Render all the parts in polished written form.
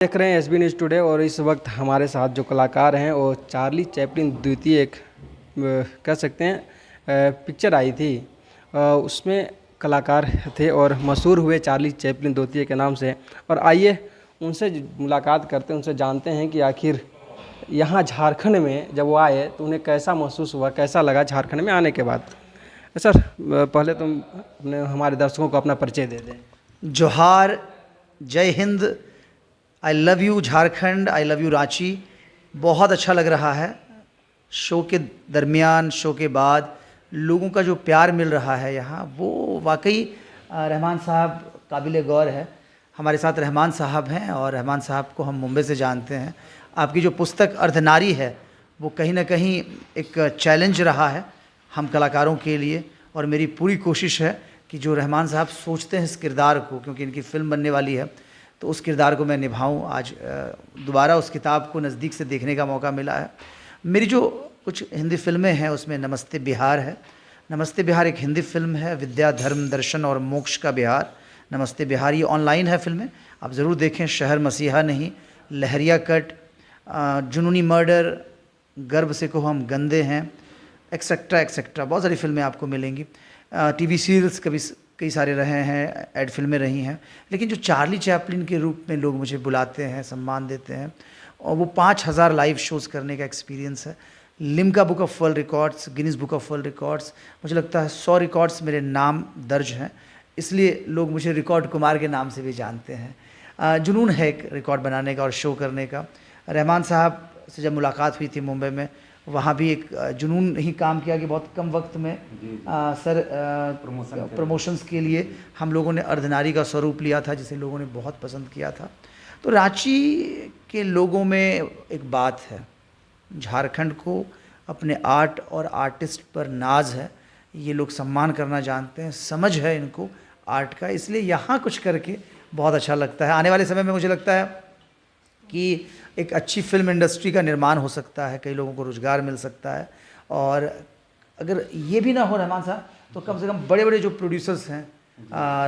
देख रहे हैं एसबी न्यूज़ टुडे और इस वक्त हमारे साथ जो कलाकार हैं वो चार्ली चैपलिन द्वितीय एक कह सकते हैं पिक्चर आई थी। उसमें कलाकार थे और मशहूर हुए चार्ली चैपलिन द्वितीय के नाम से। और आइए उनसे मुलाकात करते हैं, उनसे जानते हैं कि आखिर यहाँ झारखंड में जब वो आए तो उन्हें कैसा महसूस हुआ, कैसा लगा झारखंड में आने के बाद। सर पहले तुम अपने हमारे दर्शकों को अपना परिचय दे दें। जोहार, जय Hind, I love you Jharkhand, I love you Ranchi. बहुत अच्छा लग रहा है। शो के दरमियान, शो के बाद लोगों का जो प्यार मिल रहा है यहाँ, वो वाकई रहमान साहब काबिल गौर है। हमारे साथ रहमान साहब हैं और रहमान साहब को हम मुंबई से जानते हैं। आपकी जो पुस्तक अर्धनारी है वो कहीं ना कहीं एक चैलेंज रहा है हम कलाकारों के लिए, और मेरी पूरी कोशिश है कि जो रहमान साहब सोचते हैं इस किरदार को, क्योंकि इनकी फ़िल्म बनने वाली है, तो उस किरदार को मैं निभाऊं। आज दोबारा उस किताब को नज़दीक से देखने का मौका मिला है। मेरी जो कुछ हिंदी फिल्में हैं उसमें नमस्ते बिहार है। नमस्ते बिहार एक हिंदी फिल्म है, विद्या धर्म दर्शन और मोक्ष का बिहार। नमस्ते बिहार ये ऑनलाइन है फिल्में, आप ज़रूर देखें। शहर मसीहा नहीं, लहरिया कट, जुनूनी मर्डर, गर्भ से को हम गंदे हैं, एक्सेट्रा एक्सेट्रा, बहुत सारी फिल्में आपको मिलेंगी। टीवी सीरियल्स कई सारे रहे हैं, एड फिल्में रही हैं। लेकिन जो चार्ली चैपलिन के रूप में लोग मुझे बुलाते हैं, सम्मान देते हैं, और वो 5000 लाइव शोज़ करने का एक्सपीरियंस है। Limca book of world records, Guinness book of world records, मुझे लगता है 100 रिकॉर्ड्स मेरे नाम दर्ज हैं, इसलिए लोग मुझे रिकॉर्ड कुमार के नाम से भी जानते हैं। जुनून है एक रिकॉर्ड बनाने का और शो करने का। रहमान साहब से जब मुलाकात हुई थी मुंबई में, वहाँ भी एक जुनून ही काम किया कि बहुत कम वक्त में प्रमोशंस के लिए हम लोगों ने अर्धनारी का स्वरूप लिया था, जिसे लोगों ने बहुत पसंद किया था। तो रांची के लोगों में एक बात है, झारखंड को अपने आर्ट और आर्टिस्ट पर नाज है। ये लोग सम्मान करना जानते हैं, समझ है इनको आर्ट का, इसलिए यहाँ कुछ करके बहुत अच्छा लगता है। आने वाले समय में मुझे लगता है कि एक अच्छी फिल्म इंडस्ट्री का निर्माण हो सकता है, कई लोगों को रोज़गार मिल सकता है। और अगर ये भी ना हो रहमान साहब, तो कम से कम बड़े बड़े जो प्रोड्यूसर्स हैं,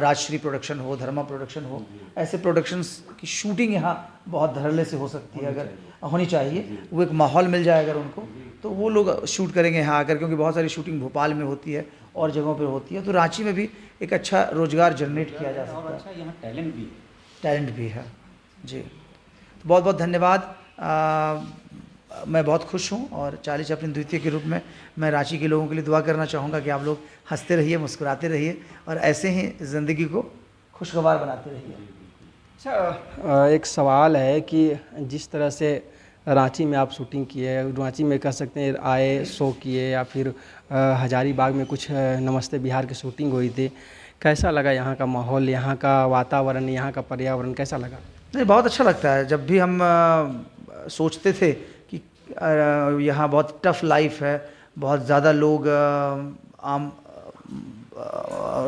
राजश्री प्रोडक्शन हो, धर्मा प्रोडक्शन हो, ऐसे प्रोडक्शंस की शूटिंग यहाँ बहुत धड़ल्ले से हो सकती है, अगर होनी चाहिए। वो एक माहौल मिल जाए अगर उनको, तो वो लोग शूट करेंगे यहाँ आकर, क्योंकि बहुत सारी शूटिंग भोपाल में होती है और जगहों पर होती है। तो रांची में भी एक अच्छा रोज़गार जनरेट किया जा सकता है। यहाँ टैलेंट भी है जी। बहुत बहुत धन्यवाद। मैं बहुत खुश हूँ, और चार्ली चैपलिन द्वितीय के रूप में मैं रांची के लोगों के लिए दुआ करना चाहूँगा कि आप लोग हंसते रहिए, मुस्कुराते रहिए, और ऐसे ही ज़िंदगी को खुशगवार बनाते रहिए। अच्छा, एक सवाल है कि जिस तरह से रांची में आप शूटिंग किए, रांची में कह सकते हैं आए, शो किए, या फिर हजारीबाग में कुछ नमस्ते बिहार की शूटिंग हुई थी, कैसा लगा यहाँ का माहौल, यहाँ का वातावरण, यहाँ का पर्यावरण कैसा लगा? नहीं, बहुत अच्छा लगता है। जब भी हम सोचते थे कि यहाँ बहुत टफ लाइफ है, बहुत ज़्यादा लोग आम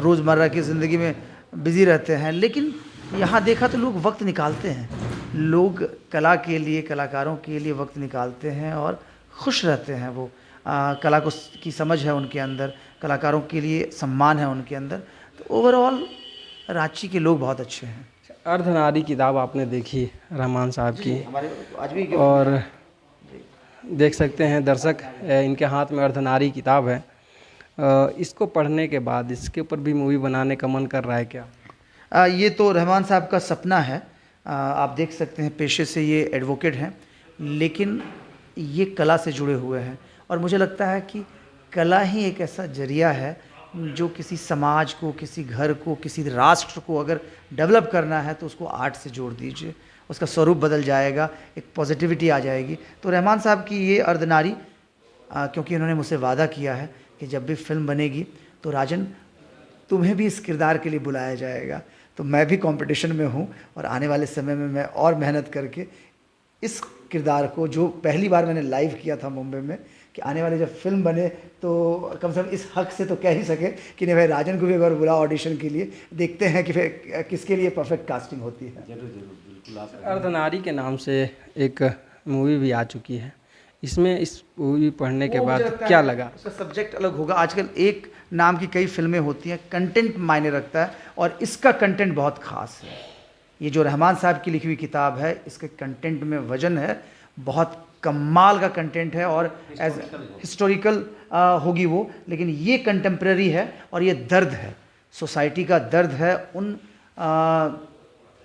रोज़मर्रा की ज़िंदगी में बिज़ी रहते हैं, लेकिन यहाँ देखा तो लोग वक्त निकालते हैं। लोग कला के लिए, कलाकारों के लिए वक्त निकालते हैं और खुश रहते हैं। वो कला को की समझ है उनके अंदर, कलाकारों के लिए सम्मान है उनके अंदर। तो ओवरऑल रांची के लोग बहुत अच्छे हैं। अर्धनारी किताब आपने देखी रहमान साहब की, हमारे आज भी और देख सकते हैं दर्शक इनके हाथ में अर्धनारी किताब है। इसको पढ़ने के बाद इसके ऊपर भी मूवी बनाने का मन कर रहा है क्या? ये तो रहमान साहब का सपना है। आप देख सकते हैं पेशे से ये एडवोकेट हैं, लेकिन ये कला से जुड़े हुए हैं, और मुझे लगता है कि कला ही एक ऐसा जरिया है जो किसी समाज को, किसी घर को, किसी राष्ट्र को अगर डेवलप करना है तो उसको आर्ट से जोड़ दीजिए, उसका स्वरूप बदल जाएगा, एक पॉजिटिविटी आ जाएगी। तो रहमान साहब की ये अर्धनारी, क्योंकि उन्होंने मुझसे वादा किया है कि जब भी फिल्म बनेगी तो राजन तुम्हें भी इस किरदार के लिए बुलाया जाएगा, तो मैं भी कंपटीशन में हूँ, और आने वाले समय में मैं और मेहनत करके इस किरदार को, जो पहली बार मैंने लाइव किया था मुंबई में, कि आने वाले जब फिल्म बने तो कम से कम इस हक से तो कह ही सके कि नहीं भाई, राजन को भी अगर बुला ऑडिशन के लिए, देखते हैं कि फिर किसके लिए परफेक्ट कास्टिंग होती है। जरूर जरूर, बिल्कुल। अर्धनारी के नाम से एक मूवी भी आ चुकी है, इसमें इस मूवी पढ़ने के बाद क्या लगा? उसका सब्जेक्ट अलग होगा। आजकल एक नाम की कई फिल्में होती हैं, कंटेंट मायने रखता है, और इसका कंटेंट बहुत खास है। ये जो रहमान साहब की लिखी हुई किताब है, इसके कंटेंट में वजन है, बहुत कमाल का कंटेंट है और एज हिस्टोरिकल होगी वो, लेकिन ये कंटेम्प्रेरी है और ये दर्द है, सोसाइटी का दर्द है, उन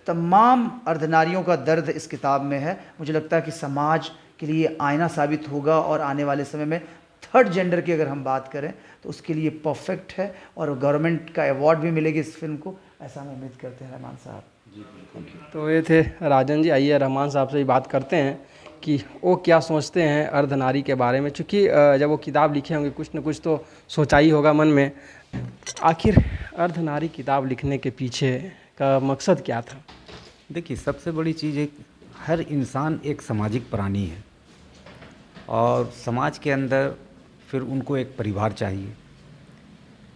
तमाम अर्धनारियों का दर्द इस किताब में है। मुझे लगता है कि समाज के लिए आईना साबित होगा और आने वाले समय में थर्ड जेंडर की अगर हम बात करें तो उसके लिए परफेक्ट है और गवर्नमेंट का अवार्ड भी मिलेगी इस फिल्म को, ऐसा हम उम्मीद करते हैं रहमान साहब। तो ये थे राजन जी। आइए रहमान साहब से ही बात करते हैं कि वो क्या सोचते हैं अर्धनारी के बारे में, चूँकि जब वो किताब लिखे होंगे कुछ न कुछ तो सोचा ही होगा मन में। आखिर अर्धनारी किताब लिखने के पीछे का मकसद क्या था? देखिए, सबसे बड़ी चीज़ है, हर इंसान एक सामाजिक प्राणी है और समाज के अंदर फिर उनको एक परिवार चाहिए।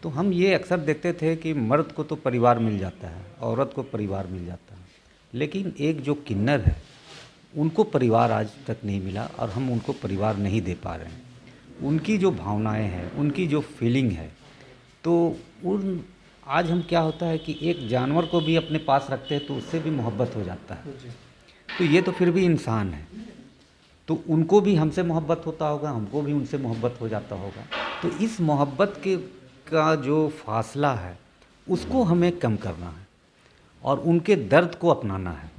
तो हम ये अक्सर देखते थे कि मर्द को तो परिवार मिल जाता है, औरत को परिवार मिल जाता है, लेकिन एक जो किन्नर है उनको परिवार आज तक नहीं मिला और हम उनको परिवार नहीं दे पा रहे हैं। उनकी जो भावनाएं हैं, उनकी जो फीलिंग है, तो उन आज हम क्या होता है कि एक जानवर को भी अपने पास रखते हैं तो उससे भी मोहब्बत हो जाता है। तो ये तो फिर भी इंसान है, तो उनको भी हमसे मोहब्बत होता होगा, हमको भी उनसे मोहब्बत हो जाता होगा। तो इस मोहब्बत के का जो फासला है उसको हमें कम करना है और उनके दर्द को अपनाना है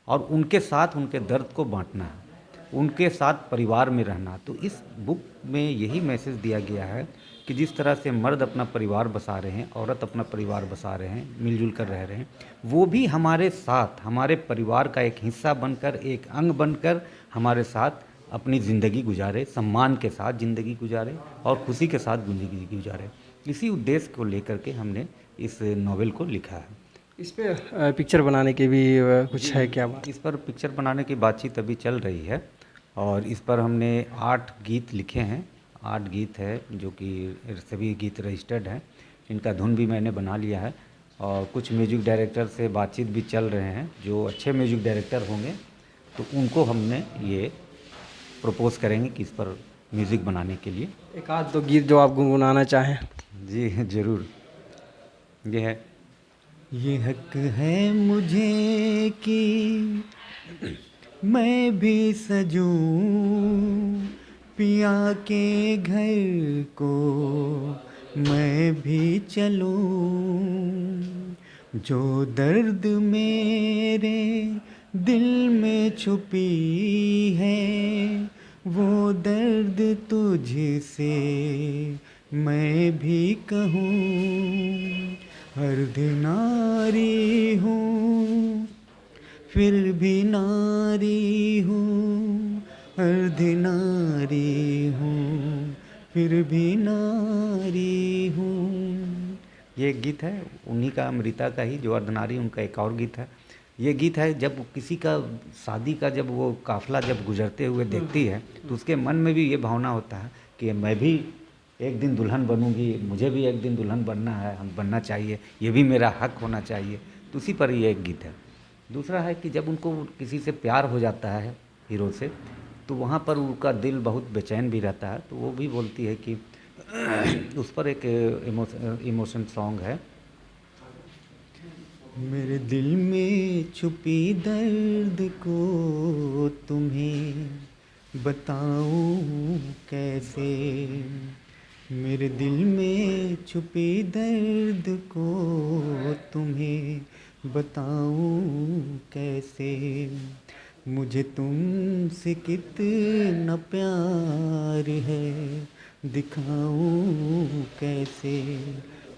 और उनके साथ उनके दर्द को बांटना है, उनके साथ परिवार में रहना। तो इस बुक में यही मैसेज दिया गया है कि जिस तरह से मर्द अपना परिवार बसा रहे हैं, औरत अपना परिवार बसा रहे हैं, मिलजुल कर रह रहे हैं, वो भी हमारे साथ, हमारे परिवार का एक हिस्सा बनकर, एक अंग बनकर हमारे साथ अपनी ज़िंदगी गुजारे, सम्मान के साथ ज़िंदगी गुजारे और खुशी के साथ ज़िंदगी गुजारे। इसी उद्देश्य को लेकर के हमने इस नॉवेल को लिखा है। इस पे पिक्चर बनाने की भी कुछ है क्या बात? इस पर पिक्चर बनाने की बातचीत अभी चल रही है और इस पर हमने 8 गीत लिखे हैं। 8 गीत है जो कि सभी गीत रजिस्टर्ड हैं। इनका धुन भी मैंने बना लिया है और कुछ म्यूजिक डायरेक्टर से बातचीत भी चल रहे हैं। जो अच्छे म्यूजिक डायरेक्टर होंगे तो उनको हमने ये प्रपोज़ करेंगे कि इस पर म्यूज़िक बनाने के लिए। एक आध दो गीत जो आप गुनगुनाना चाहें। जी ज़रूर। ये है, ये हक है मुझे कि मैं भी सजूं पिया के घर को, मैं भी चलूं, जो दर्द मेरे दिल में छुपी है वो दर्द तुझसे मैं भी कहूँ। अर्धनारी हूँ फिर भी नारी हूँ, अर्धनारी हूँ फिर भी नारी हूँ। ये एक गीत है उन्हीं का, अमृता का ही, जो अर्धनारी, उनका एक और गीत है। ये गीत है जब किसी का शादी का जब वो काफिला जब गुजरते हुए देखती है तो उसके मन में भी ये भावना होता है कि मैं भी एक दिन दुल्हन बनूंगी, मुझे भी एक दिन दुल्हन बनना है, हम बनना चाहिए, ये भी मेरा हक होना चाहिए। तो उसी पर ये एक गीत है। दूसरा है कि जब उनको किसी से प्यार हो जाता है, हीरो से, तो वहाँ पर उनका दिल बहुत बेचैन भी रहता है, तो वो भी बोलती है कि उस पर एक इमोशन सॉन्ग है। मेरे दिल में छुपी दर्द को तुम्हें बताऊं कैसे, मेरे दिल में छुपी दर्द को तुम्हें बताऊं कैसे, मुझे तुमसे कितना प्यार है दिखाऊं कैसे,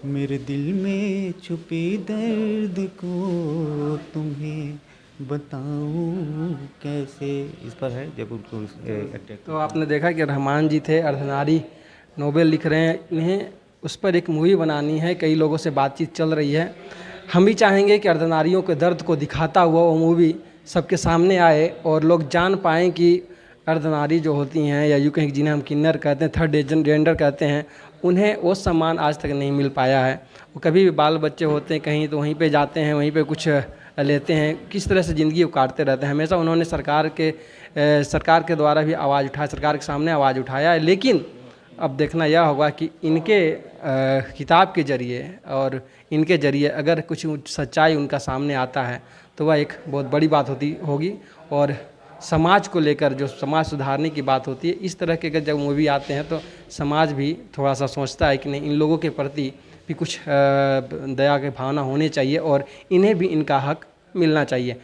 मेरे दिल में छुपी दर्द को तुम्हें बताऊं कैसे। इस पर है जब उनको अटैक। तो आपने देखा कि रहमान जी थे, अर्धनारी नोवेल लिख रहे हैं, इन्हें उस पर एक मूवी बनानी है, कई लोगों से बातचीत चल रही है। हम भी चाहेंगे कि अर्धनारियों के दर्द को दिखाता हुआ वो मूवी सबके सामने आए और लोग जान पाएँ कि अर्धनारी जो होती हैं, या यूँ कहीं जिन्हें हम किन्नर कहते हैं, थर्ड जेंडर कहते हैं, उन्हें वो सम्मान आज तक नहीं मिल पाया है। वो कभी भी बाल बच्चे होते हैं कहीं तो वहीं पे जाते हैं, वहीं पे कुछ लेते हैं, किस तरह से ज़िंदगी वो काटते रहते हैं। हमेशा उन्होंने सरकार के द्वारा भी आवाज़ उठाया, सरकार के सामने आवाज़ उठाया है, लेकिन अब देखना यह होगा कि इनके किताब के ज़रिए और इनके ज़रिए अगर कुछ सच्चाई उनका सामने आता है तो वह एक बहुत बड़ी बात होगी। और समाज को लेकर जो समाज सुधारने की बात होती है, इस तरह के जब मूवी आते हैं तो समाज भी थोड़ा सा सोचता है कि नहीं, इन लोगों के प्रति भी कुछ दया की भावना होनी चाहिए और इन्हें भी इनका हक मिलना चाहिए।